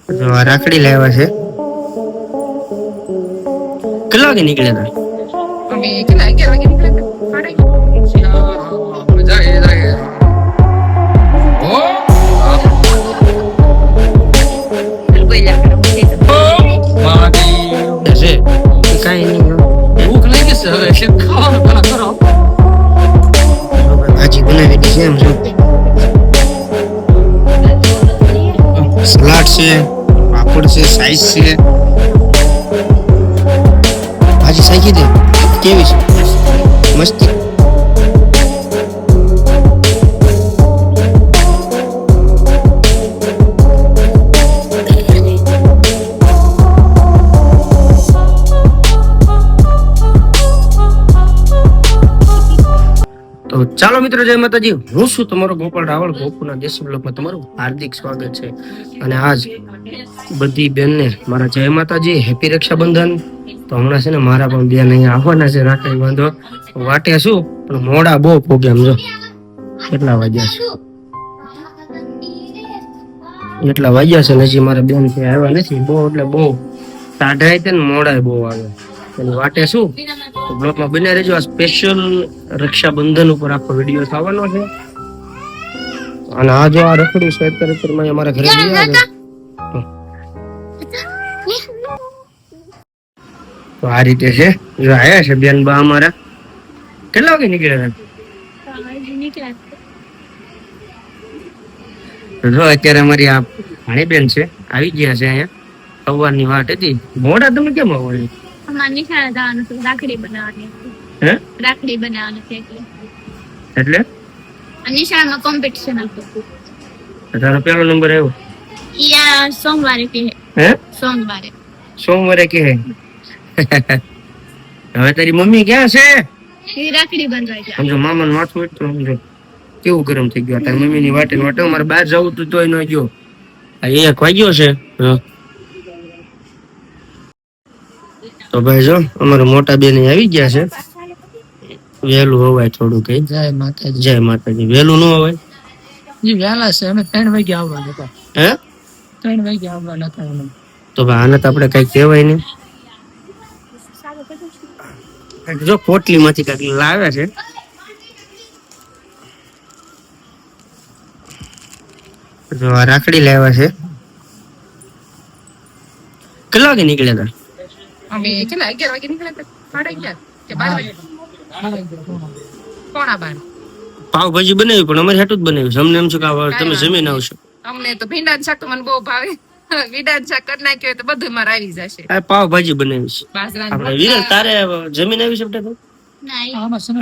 જો આ રાખડી લાવ્યા છે. કેટલા વાગે નીકળ્યા હતા? અમે કેટલા 11 વાગે નીકળ્યા મજા એ જાય. ઓ મારી હશે કઈ નહીં. ભૂખ લાગી છે હવે છે ખાવાનું પેલા કરો. ભાજી બનાવી છે એમ જો સલાડ છે, પાપડ છે, સાઈઝ છે. ભાજી સાઈઝ દે કેવી છે? મસ્તી. તો ચાલો મિત્રો, જય માતાજી. હું છું તમારો ગોપાલ રાવળ. ગોકુના દેશી બ્લોગમાં તમારું હાર્દિક સ્વાગત છે. અને આજ બધી બેનને મારા જય માતાજી, હેપી રક્ષાબંધન. તો હમણાં છે ને મારા પણ બેન અહીંયા આવવાના છે રાખડી બાંધો. વાટે શું પણ મોડા બહુ પ્રોગ્રામ જો કેટલા વાગ્યા છે, એટલા વાગ્યા છે ને હજી મારા બેન છે આવ્યા નથી. બહુ એટલે બહુ ટાઢાય છે ને મોડા બહુ આવે એની વાટે શું. બ્લોગમાં બને રહેજો. આ સ્પેશિયલ રક્ષાબંધન ઉપર આખો વિડીયો થવાનો છે. અને આ જો આ રખડ્યું છે અત્યારે અમારા ઘરે લઈ આવે. તો આ રીતે છે. જો આયા છે બેન બા અમારા. કેટલા વાગે નીકળ્યા હતા? જો અત્યારે અમારી આ ભાણી બેન છે આવી ગયા છે અહીંયા. સવારની વાટ હતી. મોડા તમે કેમ આવો? રાખડી બનાવવાની હે રાખડી બનાવવાની છે એટલે નિશાળમાં કોમ્પિટિશન હતું. તારો પહેલો નંબર આવ્યો? યા સોમવારે કે હે સોમવારે કે હવે તારી મમ્મી ક્યાં છે? એ રાખડી બંધાઈ જાય. સમજો મામાનું માથું એટલું સમજો કેવું ગરમ થઈ ગયું. તારી મમ્મીની વાટે વાટે મારે બહાર જવું તું તોય ન ગયો. આ 1 વાગ્યો છે. તો ભાઈ જો અમારા મોટા બેન આવી ગયા છે. વહેલું હોવાય થોડું કઈ. જય માતાજી. જય માતાજી. વહેલું ન હોવાય જી વહેલા છે અમે 3 વાગે આવવાના હતા. હે 3 વાગે આવવાના હતા અમે. તો ભાઈ આને તો આપણે કઈ કહેવાય નહીં. જો પોટલી માંથી કઈક લાવ્યા છે. જો આ રાખડી લાવ્યા છે. કેટલા વાગે નીકળ્યા હતા? અમે કેટલા 11 વાગે નીકળ્યા હતા. 11 કે 12 પોણા 12. પાવભાજી બનાવી પણ અમારે હાટું જ બનાવ્યું છે. અમને એમ છે કે તમે જમીન આવશો. અમને તો ભીંડા શાક તો મને બહુ ભાવે. ભીંડા શાક કરી નાખ્યો તો બધું મારે આવી જશે. આ પાવભાજી બનાવી છે. આપણે વિરલ તારે જમીન આવી છે બેટા?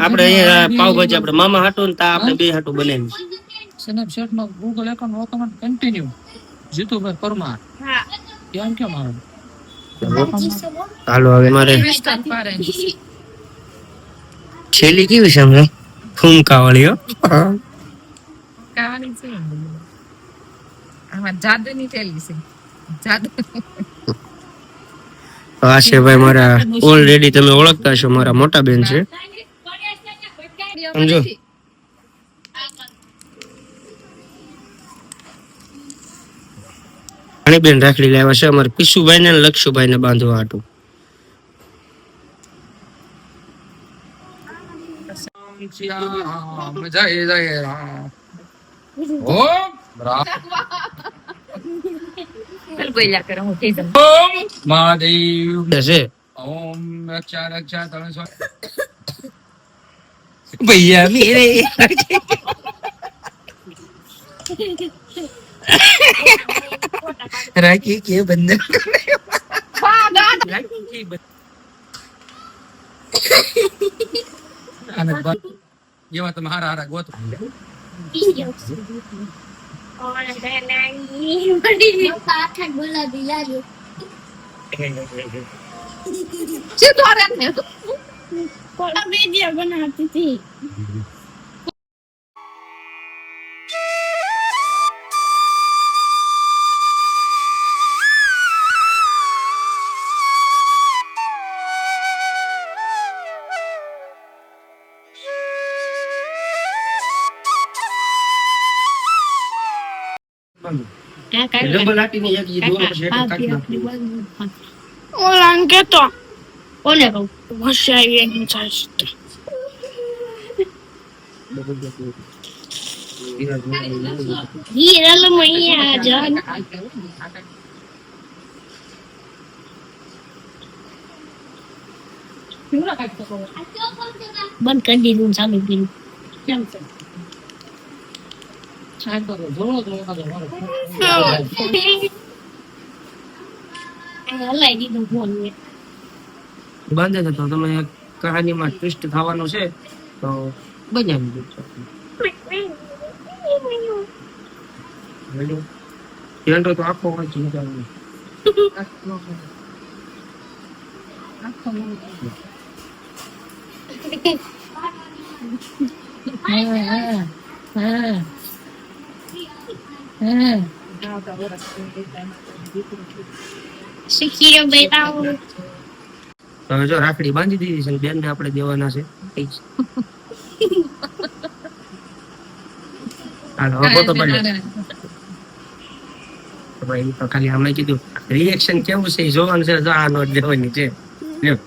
આપણે અહીંયા પાવભાજી આપણે મામા હાટું ને તા આપણે બે હાટું બનાવી છે. સ્નેપચેટ માં Google account open continue Jitubhai Parmar. હા કેમ કેમ આવે? હાલો હવે મારે છેલ્લી કેવી છે અમને ફૂમકા વાળી હો. કાવાની છે આમાં જાદુ ની થેલી છે. જાદુ આ છે ભાઈ મારા ઓલરેડી તમે ઓળખતા છો મારા મોટા બેન છે. સમજો ઘણી બેન રાખડી લાવ્યા છે અમારે પીશુભાઈ ને લક્ષુભાઈ ને બાંધવા હાટું. મજા એ જાય. ઓમ મહાદેવ છે ઓમ રક્ષા રક્ષા તણસો ભૈયા મેરે રાખી કે બંધન જેવા તમે હારા હારા ગોત. बनाती थी ડબલ રાખીને એક ઈ દોરો છે એટલે કાઢી નાખો. ઓલા ને કેતો ઓલે કહું હોશિયારી એની ચાલશે હીરા મૈયા જાન બંધ કરી દીધું ને ચાલુ કર્યું કેમ છે શાંત કરો જોડો તો હલાઈ દીધું ફોન મેં બાંધે છે તો તમે કહાનીમાં ટ્વિસ્ટ થવાનું છે તો બનાવી દેજો. હેન્ડો તો આખો વાંચી નીકળવાનો. શીખી બેટા હવે જો રાખડી બાંધી દીધી છે બેન ને આપણે દેવાના છે. હાલો હવે તો પડે ભાઈ તો ખાલી અમે કીધું રિએક્શન કેવું છે એ જોવાનું છે. જો આ નોટ દેવાની છે લ્યો.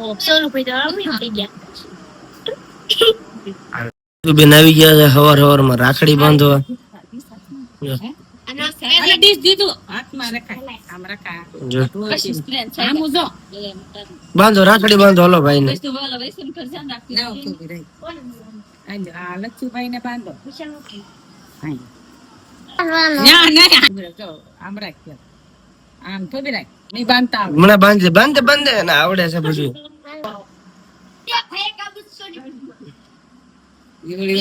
100 રૂપિયા તો આવી ગયા તું બેન આવી ગયા છે હવાર રાખડી બાંધવા. અરે ડીશ દીધું હાથમાં રખાય આમ રખાય જો આમ જો બાંધો રાખડી બાંધો હલો ભાઈ ને. ના તો રહી આ લક્ષ્મીભાઈ ને બાંધો ના ના જો આમ રાખ આમ થોડી રાખ નહીં બાંધતા આવડે. મને બાંધે ને આવડે છે બધું.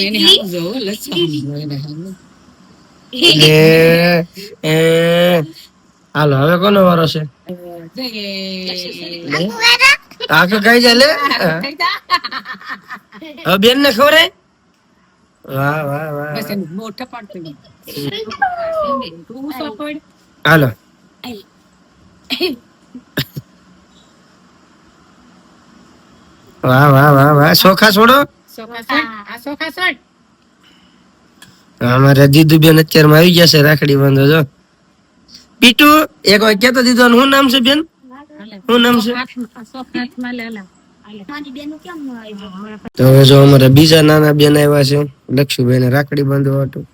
એની હાથ જો લક્ષ્મી એને હાથ હાલો હવે કોનો વારો છે? આખો કઈ જાય લે હવે બેન ને ખવરે. વાહ વાહ વાહ બસ એનું મોઢે પાડતું તું સો પડ હાલો વાહ વાહ વાહ વાહ સોખા છોડો. સોખા સોડ આ સોખા સોડ અમારે દીદુ બેન અત્યારમાં આવી ગયા છે રાખડી બાંધો. જો પીટુ એક વાર કેતો દીધો શું નામ છે બેન? શું નામ છે? સોખામાં લેલા મારી બેન કેમ ન આવી તો હવે જો અમારે બીજા નાના બેન આવ્યા છે લક્ષુભાઈ ને રાખડી બાંધવા હતું.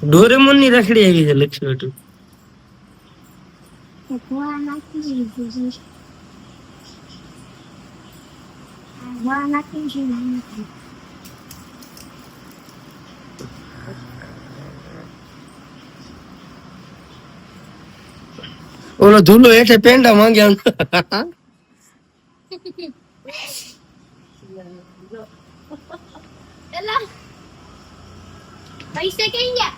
ડોરેમોન ની રાખડી આવી છે લક્ષુ હતું. ઓલો ધૂલો હેઠે પેંડા માંગ્યા. પૈસા કઈ ગયા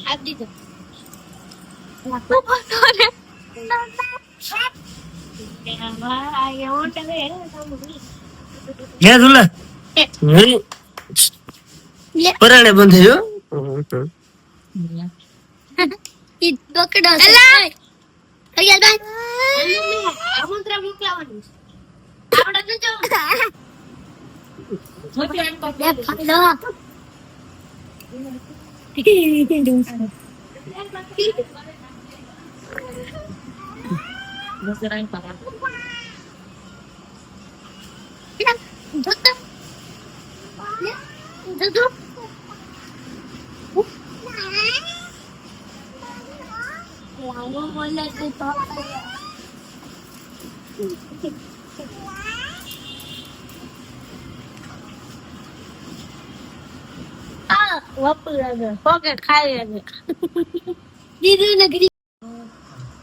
આપી દીધો ગયા ધૂલા પરાણે બંધાયો. પકડો આમંત્રણ મોકલાવાનું આપણે તો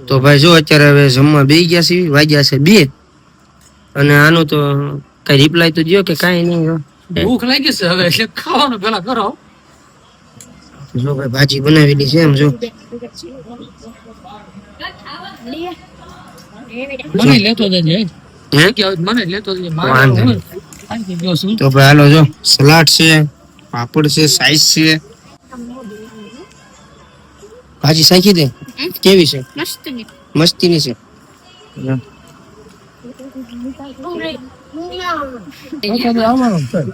તો ભાઈ જો અત્યારે હવે જમવા બેસી ગયા છે વાગ્યા છે 2 અને આનું તો કઈ રિપ્લાય તો દયો કે કાઈ નહીં. ભૂખ લાગી છે હવે એટલે ખાવાનું પેલા કરો. જો ભાઈ ભાજી બનાવેલી છે એમ જો મને લેતો જજે હે કે મને લેતો જજે વાંધો નહીં. મારે જો શું તો ભાઈ હાલો જો સલાડ છે પાપડ છે સાઈઝ છે ભાજી સાંખી દે કેવી છે મસ્ત મસ્તીની છે.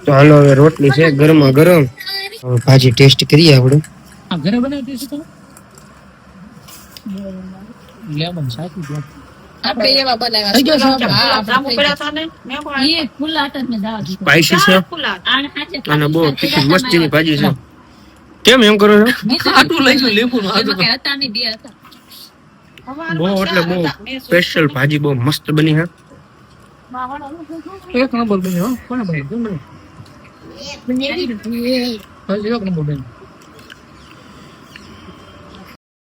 તો હાલો હવે રોટલી છે ગરમા ગરમ. હવે ભાજી ટેસ્ટ કરીએ આપણે. ઘરે બનાવી દઈશું લેમન સાચું આપણે એવા બનાવ્યા થઈ ગયો છે. હા, આપણે થઈ ગયા. સ્પાઈસી છે અને બહુ તીખી મસ્તીની ભાજી છે. કેમ એમ કરો છો? આટલું લઈ ગયું લીંબુ નું એમાં કઈ હતા નહીં, બે હતા. બહુ એટલે બહુ સ્પેશિયલ ભાજી બહુ મસ્ત બની છે. એક નંબર બન્યો કોને બન્યું હજી એક નંબર બન્યું